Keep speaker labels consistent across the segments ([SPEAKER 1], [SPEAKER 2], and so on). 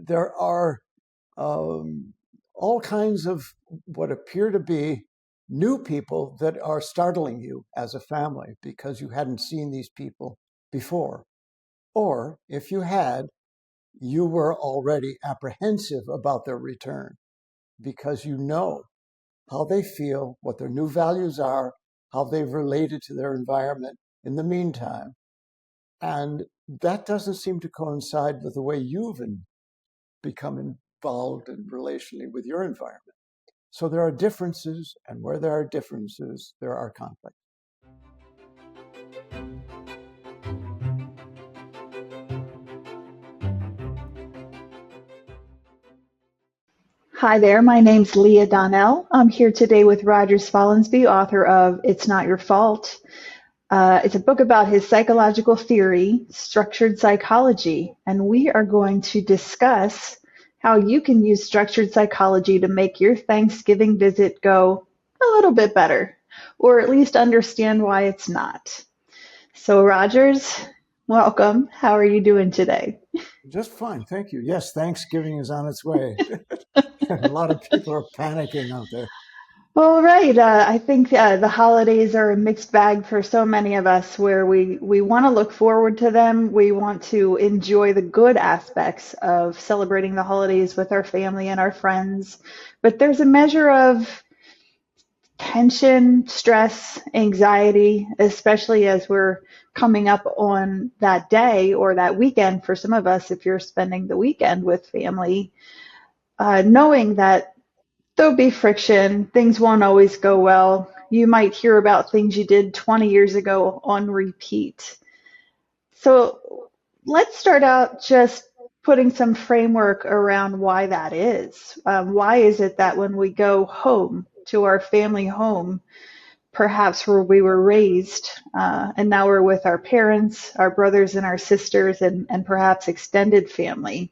[SPEAKER 1] there are all kinds of what appear to be new people that are startling you as a family because you hadn't seen these people before. Or if you had, you were already apprehensive about their return because you know how they feel, what their new values are, how they've related to their environment in the meantime. And that doesn't seem to coincide with the way you've become involved in relationally with your environment. So there are differences, and where there are differences, there are conflicts.
[SPEAKER 2] Hi there, my name's Leah Donnell. I'm here today with Roger Spolensby, author of It's Not Your Fault. It's a book about his psychological theory, structured psychology, and we are going to discuss how you can use structured psychology to make your Thanksgiving visit go a little bit better, or at least understand why it's not. So Rogers, welcome. How are you doing today?
[SPEAKER 1] Just fine, thank you. Yes, Thanksgiving is on its way. A lot of people are panicking out there.
[SPEAKER 2] All right. I think the holidays are a mixed bag for so many of us where we want to look forward to them. We want to enjoy the good aspects of celebrating the holidays with our family and our friends. But there's a measure of tension, stress, anxiety, especially as we're coming up on that day or that weekend for some of us, if you're spending the weekend with family, knowing that there'll be friction. Things won't always go well. You might hear about things you did 20 years ago on repeat. So let's start out just putting some framework around why that is. Why is it that when we go home to our family home, perhaps where we were raised, and now we're with our parents, our brothers and our sisters, and perhaps extended family,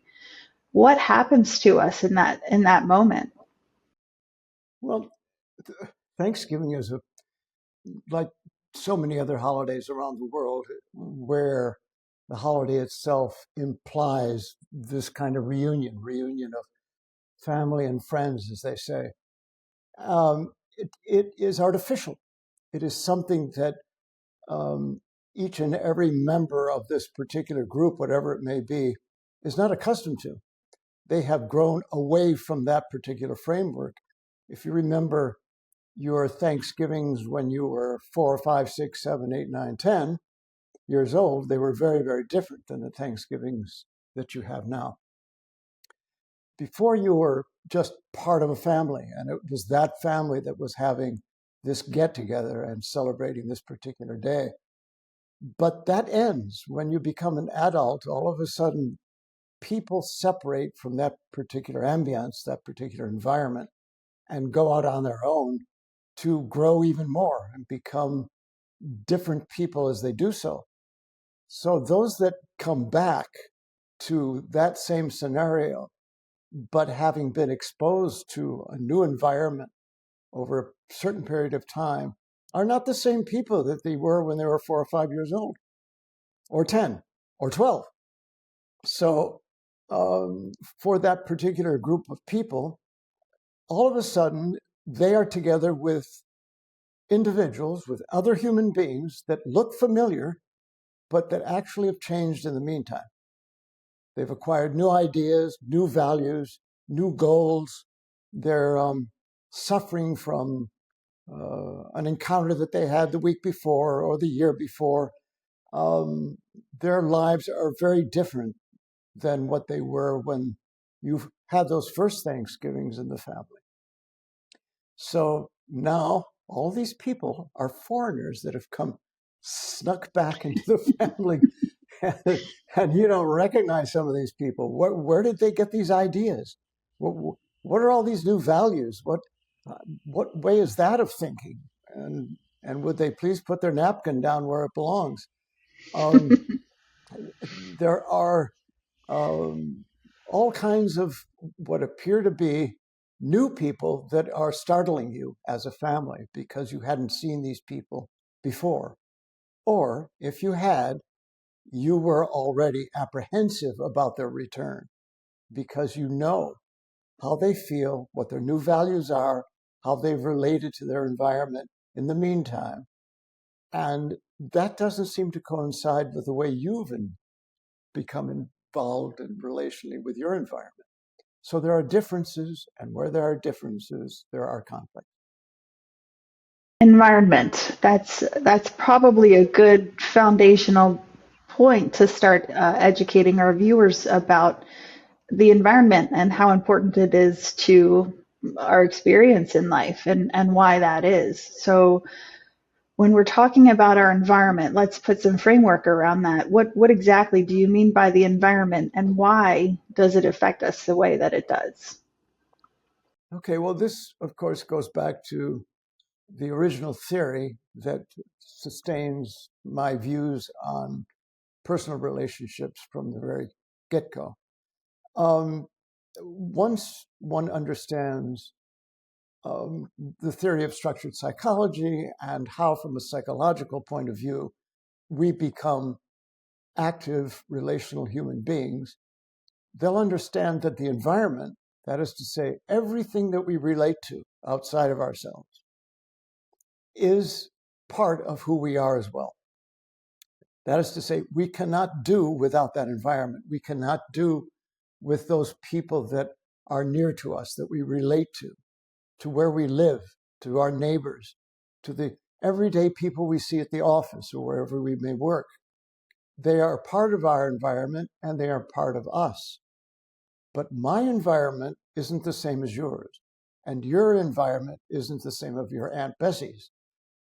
[SPEAKER 2] what happens to us in that moment?
[SPEAKER 1] Well, Thanksgiving is like so many other holidays around the world, where the holiday itself implies this kind of reunion of family and friends, as they say. It is artificial. It is something that um, each and every member of this particular group, whatever it may be, is not accustomed to. They have grown away from that particular framework. If you remember your Thanksgivings when you were 4, 5, 6, 7, 8, 9, 10 years old, they were very, very different than the Thanksgivings that you have now. Before, you were just part of a family, and it was that family that was having this get together and celebrating this particular day. But that ends when you become an adult. All of a sudden, people separate from that particular ambience, that particular environment, and go out on their own to grow even more and become different people as they do so. So those that come back to that same scenario, but having been exposed to a new environment over a certain period of time, are not the same people that they were when they were 4 or 5 years old, or 10, or 12. So for that particular group of people, all of a sudden, they are together with individuals, with other human beings that look familiar, but that actually have changed in the meantime. They've acquired new ideas, new values, new goals. They're suffering from an encounter that they had the week before or the year before. Their lives are very different than what they were when you had those first Thanksgivings in the family. So now all these people are foreigners that have come snuck back into the family, and you don't recognize some of these people. Where did they get these ideas? What are all these new values? What way is that of thinking? And would they please put their napkin down where it belongs? Um, there are all kinds of what appear to be new people that are startling you as a family because you hadn't seen these people before. Or if you had, you were already apprehensive about their return because you know how they feel, what their new values are, how they've related to their environment in the meantime. And that doesn't seem to coincide with the way you've become involved in relationally with your environment. So there are differences, and where there are differences, there are conflicts.
[SPEAKER 2] Environment. That's probably a good foundational point to start educating our viewers about the environment and how important it is to our experience in life and why that is. So when we're talking about our environment, let's put some framework around that. What exactly do you mean by the environment, and why does it affect us the way that it does?
[SPEAKER 1] Okay, well, this, of course, goes back to the original theory that sustains my views on personal relationships from the very get-go. Once one understands the theory of structured psychology and how, from a psychological point of view, we become active relational human beings, they'll understand that the environment, that is to say, everything that we relate to outside of ourselves, is part of who we are as well. That is to say, we cannot do without that environment. We cannot do with those people that are near to us, that we relate to where we live, to our neighbors, to the everyday people we see at the office or wherever we may work. They are part of our environment and they are part of us. But my environment isn't the same as yours, and your environment isn't the same as your Aunt Bessie's.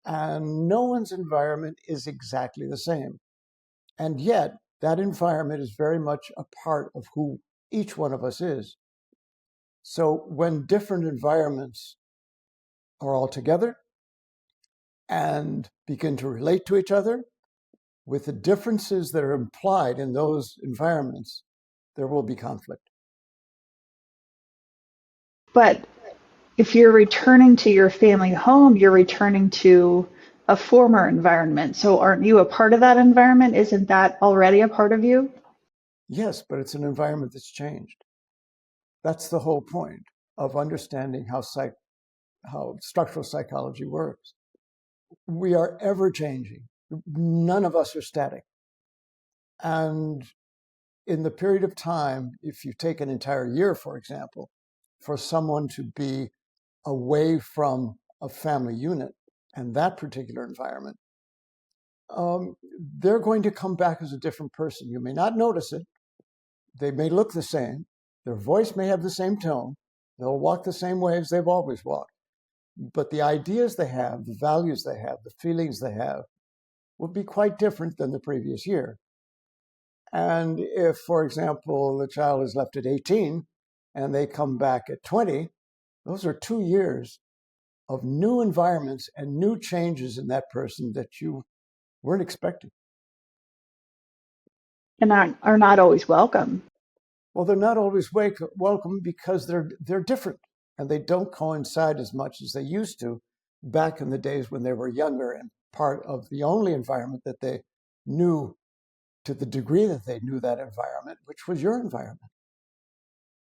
[SPEAKER 1] And no one's environment is exactly the same. And yet, that environment is very much a part of who each one of us is. So when different environments are all together and begin to relate to each other, with the differences that are implied in those environments, there will be conflict.
[SPEAKER 2] But if you're returning to your family home, you're returning to a former environment. So aren't you a part of that environment? Isn't that already a part of you?
[SPEAKER 1] Yes, but it's an environment that's changed. That's the whole point of understanding how structural psychology works. We are ever changing. None of us are static. And in the period of time, if you take an entire year, for example, for someone to be away from a family unit and that particular environment, they're going to come back as a different person. You may not notice it. They may look the same. Their voice may have the same tone. They'll walk the same way as they've always walked. But the ideas they have, the values they have, the feelings they have will be quite different than the previous year. And if, for example, the child is left at 18 and they come back at 20, those are 2 years of new environments and new changes in that person that you weren't expecting.
[SPEAKER 2] And are not always welcome.
[SPEAKER 1] Well, they're not always welcome because they're different and they don't coincide as much as they used to back in the days when they were younger and part of the only environment that they knew to the degree that they knew that environment, which was your environment.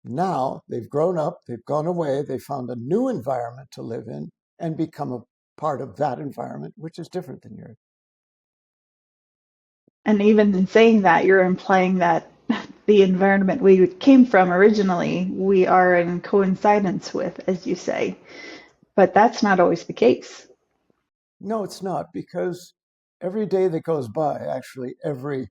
[SPEAKER 1] Now they've grown up, they've gone away, they found a new environment to live in and become a part of that environment, which is different than yours.
[SPEAKER 2] And even in saying that, you're implying that the environment we came from originally, we are in coincidence with, as you say. But that's not always the case.
[SPEAKER 1] No, it's not, because every day that goes by, actually every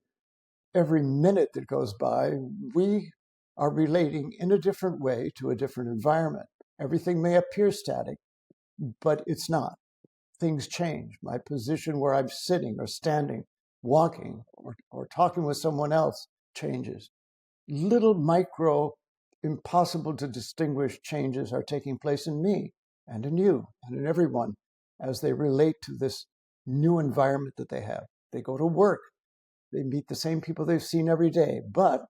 [SPEAKER 1] minute that goes by, we are relating in a different way to a different environment. Everything may appear static, but it's not. Things change. My position where I'm sitting or standing, walking, or talking with someone else changes. Little micro, impossible to distinguish changes are taking place in me and in you and in everyone as they relate to this new environment that they have. They go to work. They meet the same people they've seen every day. But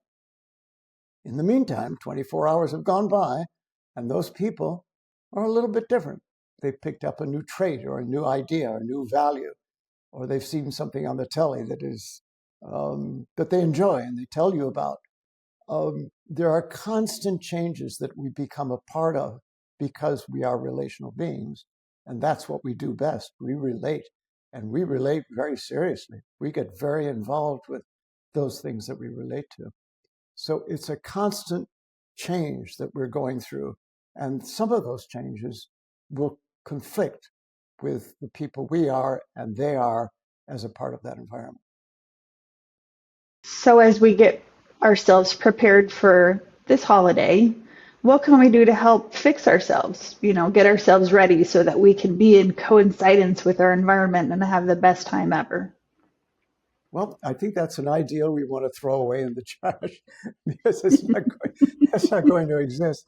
[SPEAKER 1] in the meantime, 24 hours have gone by, and those people are a little bit different. They've picked up a new trait or a new idea or a new value, or they've seen something on the telly that is that they enjoy and they tell you about. There are constant changes that we become a part of because we are relational beings. And that's what we do best. We relate, and we relate very seriously. We get very involved with those things that we relate to. So it's a constant change that we're going through. And some of those changes will conflict with the people we are and they are as a part of that environment.
[SPEAKER 2] So, as we get ourselves prepared for this holiday, what can we do to help fix ourselves? Get ourselves ready so that we can be in coincidence with our environment and have the best time ever.
[SPEAKER 1] Well, I think that's an ideal we want to throw away in the trash because it's not going to exist.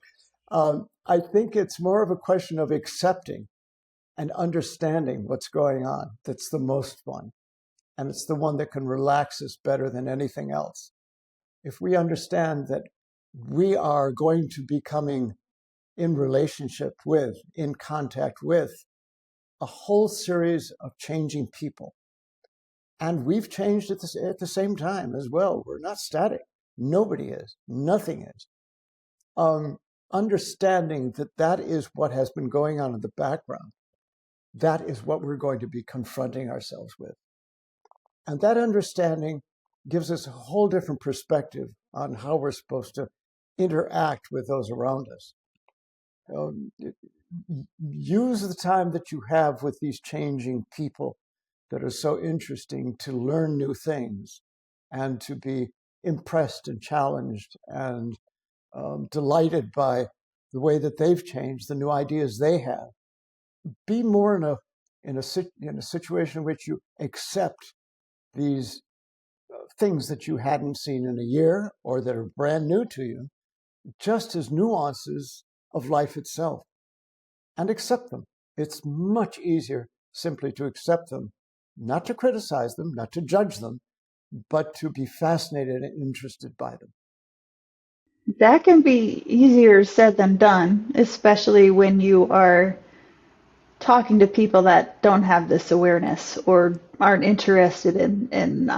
[SPEAKER 1] I think it's more of a question of accepting and understanding what's going on. That's the most fun. And it's the one that can relax us better than anything else. If we understand that we are going to be coming in relationship with, in contact with, a whole series of changing people. And we've changed at the same time as well. We're not static. Nobody is. Nothing is. Understanding that that is what has been going on in the background. That is what we're going to be confronting ourselves with. And that understanding gives us a whole different perspective on how we're supposed to interact with those around us. Use the time that you have with these changing people that are so interesting to learn new things and to be impressed and challenged and delighted by the way that they've changed, the new ideas they have. Be more in a situation in which you accept these things that you hadn't seen in a year or that are brand new to you, just as nuances of life itself, and accept them. It's much easier simply to accept them, not to criticize them, not to judge them, but to be fascinated and interested by them.
[SPEAKER 2] That can be easier said than done, especially when you are talking to people that don't have this awareness or aren't interested in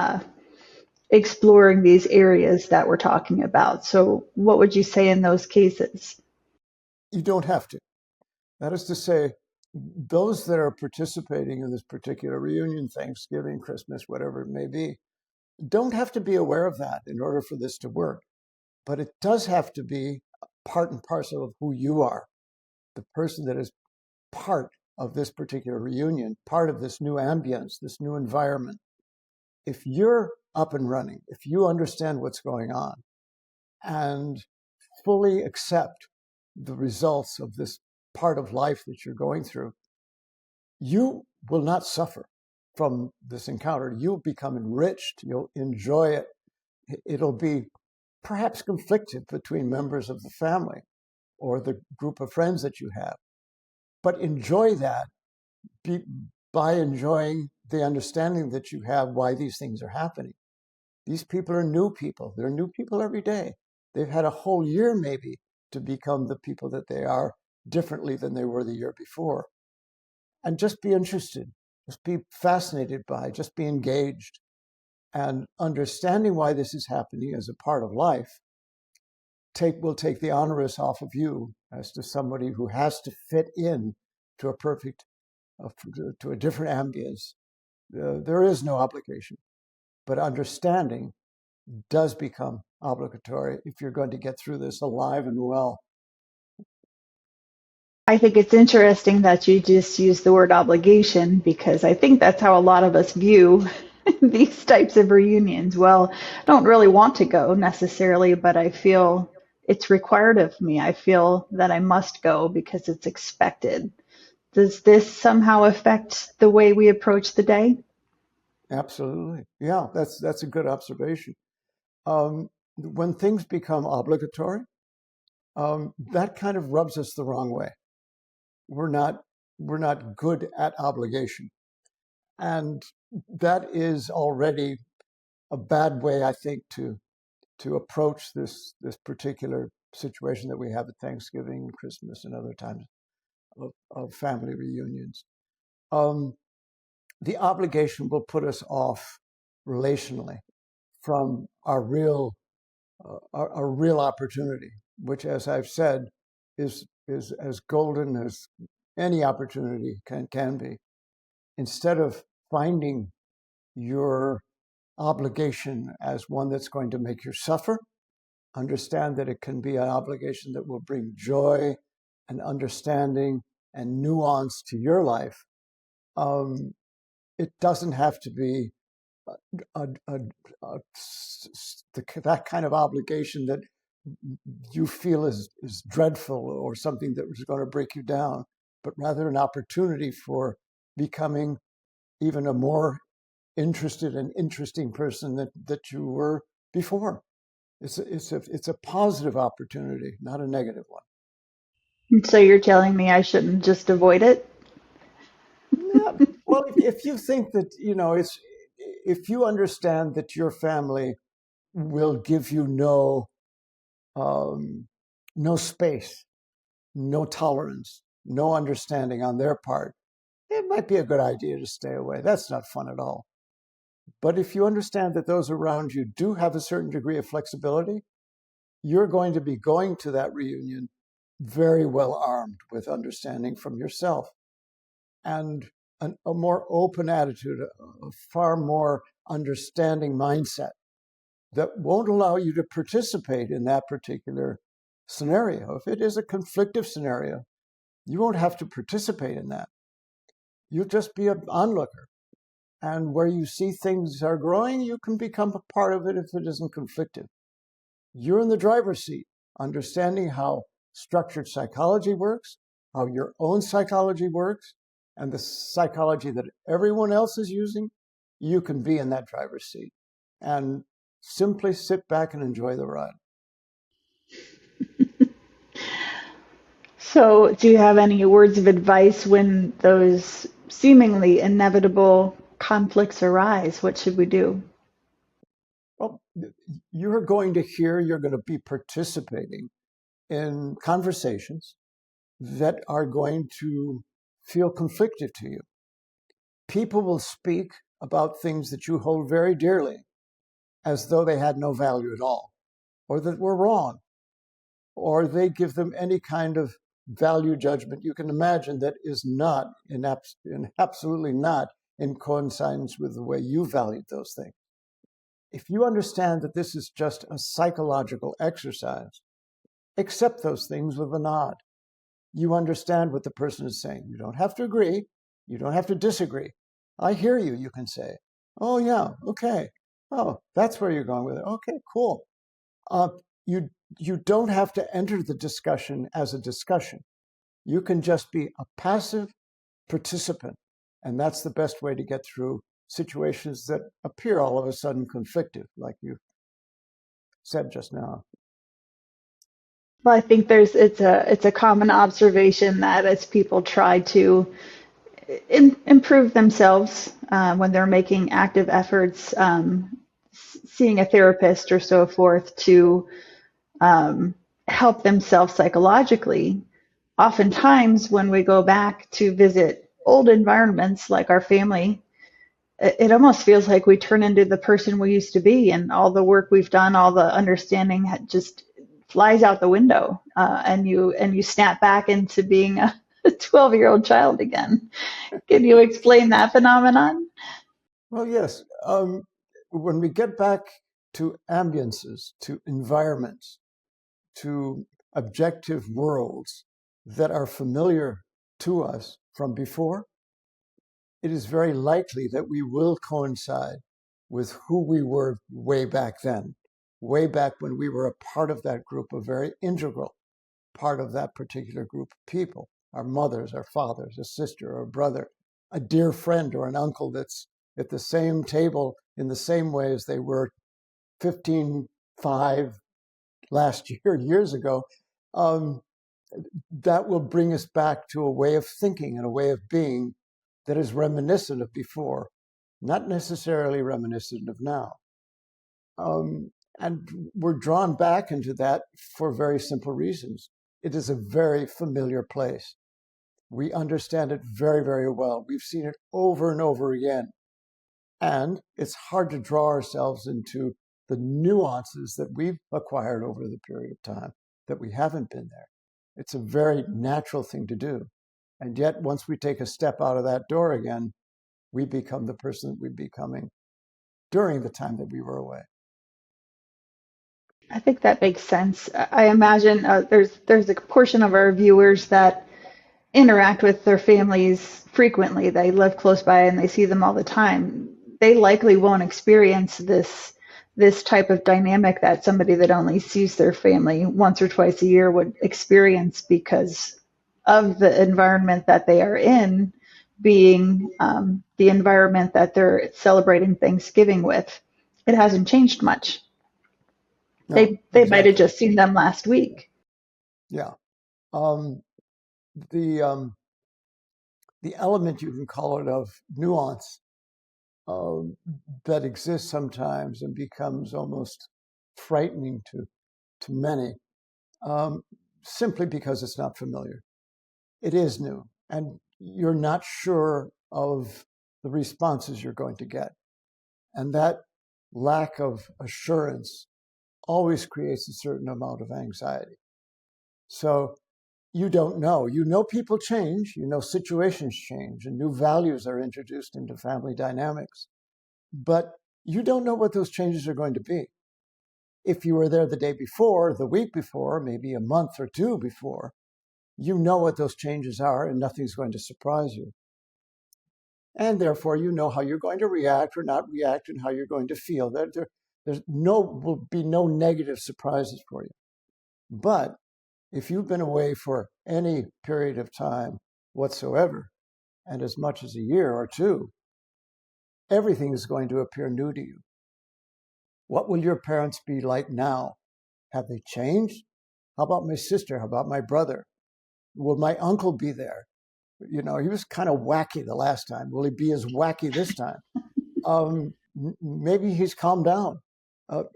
[SPEAKER 2] exploring these areas that we're talking about. So, what would you say in those cases?
[SPEAKER 1] You don't have to. That is to say, those that are participating in this particular reunion, Thanksgiving, Christmas, whatever it may be, don't have to be aware of that in order for this to work. But it does have to be part and parcel of who you are, the person that is part of this particular reunion, part of this new ambience, this new environment. If you're up and running, if you understand what's going on and fully accept the results of this part of life that you're going through, you will not suffer from this encounter. You'll become enriched. You'll enjoy it. It'll be perhaps conflicted between members of the family or the group of friends that you have. But enjoy that by enjoying the understanding that you have why these things are happening. These people are new people. They're new people every day. They've had a whole year maybe to become the people that they are differently than they were the year before. And just be interested, just be fascinated by, just be engaged. And understanding why this is happening as a part of life will take the onerous off of you as to somebody who has to fit in to to a different ambience. There is no obligation, but understanding does become obligatory if you're going to get through this alive and well.
[SPEAKER 2] I think it's interesting that you just use the word obligation because I think that's how a lot of us view these types of reunions. Well, I don't really want to go necessarily, but I feel it's required of me. I feel that I must go because it's expected. Does this somehow affect the way we approach the day?
[SPEAKER 1] Absolutely. Yeah, that's a good observation. When things become obligatory, that kind of rubs us the wrong way. We're not good at obligation, and that is already a bad way, I think, to approach this particular situation that we have at Thanksgiving, Christmas, and other times of family reunions. The obligation will put us off relationally from our real a real opportunity, which, as I've said, is as golden as any opportunity can be. Instead of finding your obligation as one that's going to make you suffer, understand that it can be an obligation that will bring joy and understanding and nuance to your life. It doesn't have to be a, a, a, that kind of obligation that you feel is dreadful or something that is going to break you down, but rather an opportunity for becoming even a more interested and interesting person that you were before. It's a positive opportunity, not a negative one.
[SPEAKER 2] So you're telling me I shouldn't just avoid it?
[SPEAKER 1] Yeah, well, if you think that, it's if you understand that your family will give you um, no space, no tolerance, no understanding on their part, it might be a good idea to stay away. That's not fun at all. But if you understand that those around you do have a certain degree of flexibility, you're going to be going to that reunion very well armed with understanding from yourself and a more open attitude, a far more understanding mindset that won't allow you to participate in that particular scenario. If it is a conflictive scenario, you won't have to participate in that. You'll just be an onlooker. And where you see things are growing, you can become a part of it if it isn't conflictive. You're in the driver's seat, understanding how structured psychology works, how your own psychology works, and the psychology that everyone else is using. You can be in that driver's seat and simply sit back and enjoy the ride.
[SPEAKER 2] So, do you have any words of advice when those seemingly inevitable conflicts arise? What should we do?
[SPEAKER 1] Well, you're going to be participating in conversations that are going to feel conflictive to you. People will speak about things that you hold very dearly as though they had no value at all, or that were wrong, or they give them any kind of value judgment you can imagine that is not absolutely not in coincidence with the way you valued those things. If you understand that this is just a psychological exercise, accept those things with a nod. You understand what the person is saying. You don't have to agree. You don't have to disagree. I hear you, you can say. Oh, yeah, okay. Oh, that's where you're going with it. Okay, cool. Uh, you, you don't have to enter the discussion as a discussion. You can just be a passive participant. And that's the best way to get through situations that appear all of a sudden conflictive, like you said just now.
[SPEAKER 2] Well, I think it's a common observation that as people try to improve themselves when they're making active efforts, seeing a therapist or so forth to help themselves psychologically. Oftentimes, when we go back to visit old environments like our family, it almost feels like we turn into the person we used to be, and all the work we've done, all the understanding just flies out the window, and you snap back into being a 12-year-old child again. Can you explain that phenomenon?
[SPEAKER 1] Well, yes. When we get back to ambiences, to environments, to objective worlds that are familiar to us from before, it is very likely that we will coincide with who we were way back then, way back when we were a part of that group, a very integral part of that particular group of people, our mothers, our fathers, a sister or a brother, a dear friend or an uncle that's at the same table in the same way as they were 15, 5 last year, years ago. Um, that will bring us back to a way of thinking and a way of being that is reminiscent of before, not necessarily reminiscent of now. And we're drawn back into that for very simple reasons. It is a very familiar place. We understand it very, very well. We've seen it over and over again. And it's hard to draw ourselves into the nuances that we've acquired over the period of time that we haven't been there. It's a very natural thing to do. And yet, once we take a step out of that door again, we become the person that we're becoming during the time that we were away.
[SPEAKER 2] I think that makes sense. I imagine there's a portion of our viewers that interact with their families frequently. They live close by and they see them all the time. They likely won't experience this type of dynamic that somebody that only sees their family once or twice a year would experience because of the environment that they are in being the environment that they're celebrating Thanksgiving with. It hasn't changed much.
[SPEAKER 1] No,
[SPEAKER 2] They might have
[SPEAKER 1] exactly.
[SPEAKER 2] just seen them last week.
[SPEAKER 1] Yeah. Um, the the element, you can call it, of nuance um, that exists sometimes and becomes almost frightening to many, um, simply because it's not familiar. It is new, and you're not sure of the responses you're going to get. And that lack of assurance always creates a certain amount of anxiety. So you don't know. You know people change, you know situations change, and new values are introduced into family dynamics. But you don't know what those changes are going to be. If you were there the day before, the week before, maybe a month or two before, you know what those changes are and nothing's going to surprise you. And therefore, you know how you're going to react or not react and how you're going to feel. Will be no negative surprises for you. But if you've been away for any period of time whatsoever, and as much as a year or two, everything is going to appear new to you. What will your parents be like now? Have they changed? How about my sister? How about my brother? Will my uncle be there? You know, he was kind of wacky the last time. Will he be as wacky this time? Maybe he's calmed down.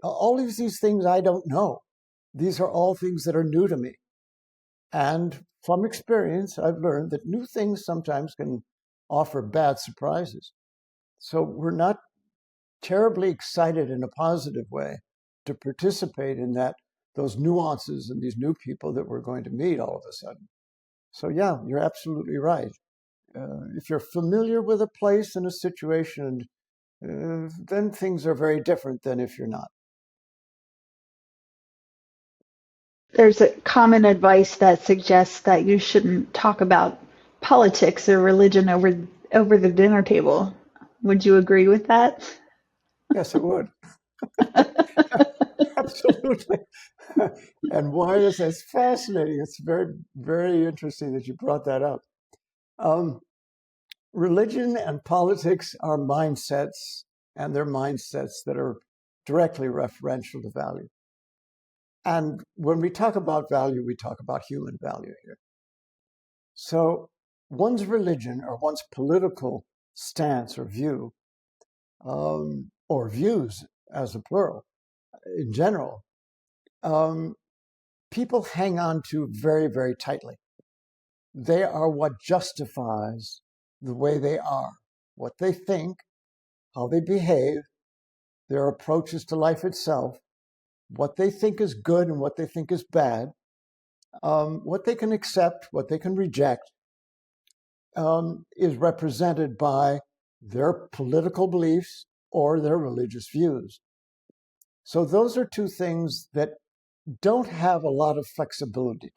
[SPEAKER 1] All of these things I don't know. These are all things that are new to me. And from experience, I've learned that new things sometimes can offer bad surprises. So we're not terribly excited in a positive way to participate in those nuances and these new people that we're going to meet all of a sudden. So yeah, you're absolutely right. If you're familiar with a place and a situation, then things are very different than if you're not.
[SPEAKER 2] There's a common advice that suggests that you shouldn't talk about politics or religion over the dinner table. Would you agree with that?
[SPEAKER 1] Yes, it would. Absolutely. And why is this fascinating? It's very, very interesting that you brought that up. Um, Religion and politics are mindsets, and they're mindsets that are directly referential to value. And when we talk about value, we talk about human value here. So one's religion or one's political stance or view, or views as a plural in general, um, people hang on to very, very tightly. They are what justifies the way they are, what they think, how they behave, their approaches to life itself, what they think is good and what they think is bad, what they can accept, what they can reject, is represented by their political beliefs or their religious views. So those are two things that don't have a lot of flexibility